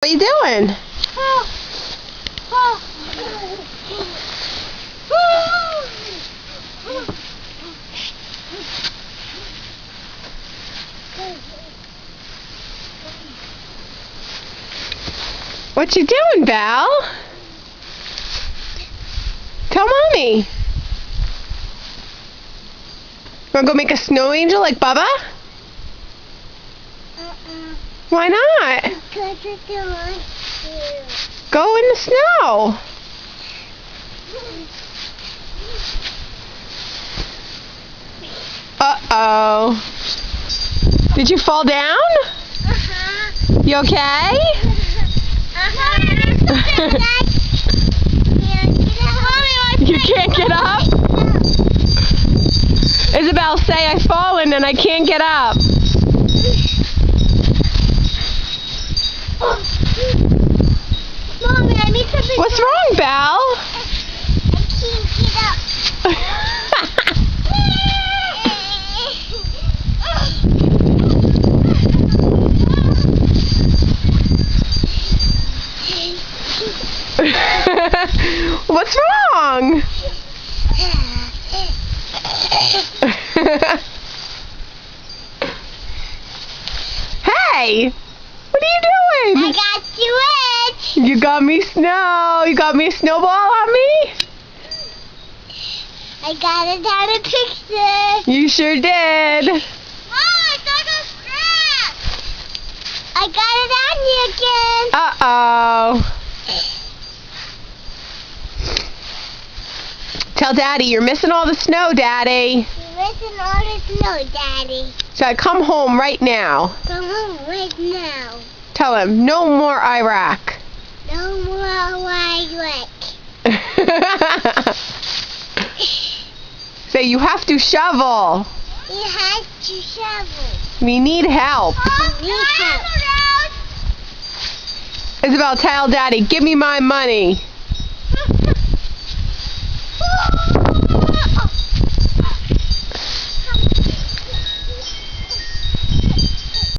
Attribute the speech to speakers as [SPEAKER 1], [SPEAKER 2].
[SPEAKER 1] What are you doing? What you doing, Val? Tell Mommy. Wanna go make a snow angel like Bubba? Why not?
[SPEAKER 2] Because I don't want to.
[SPEAKER 1] Go in the snow. Uh-oh. Did you fall down?
[SPEAKER 2] Uh-huh.
[SPEAKER 1] You okay? You can't get up? Isabel, say I've fallen and I can't get up.
[SPEAKER 2] Mommy, I need something.
[SPEAKER 1] What's wrong, Val?
[SPEAKER 2] I can't get up.
[SPEAKER 1] What's wrong? Hey, what are you doing?
[SPEAKER 2] I got you it.
[SPEAKER 1] You got me snow. You got me a snowball on me?
[SPEAKER 2] I got it on a picture.
[SPEAKER 1] You sure did.
[SPEAKER 2] Mom, I got a scratch. I got it on you again.
[SPEAKER 1] Uh-oh. Tell Daddy you're missing all the snow, Daddy.
[SPEAKER 2] You're missing all the snow, Daddy.
[SPEAKER 1] So come home right now.
[SPEAKER 2] Come home right now.
[SPEAKER 1] Tell him no more Iraq.
[SPEAKER 2] No more Iraq.
[SPEAKER 1] Say you have to shovel.
[SPEAKER 2] You have to shovel.
[SPEAKER 1] We need help.
[SPEAKER 2] We need help.
[SPEAKER 1] Isabel, tell Daddy, give me my money.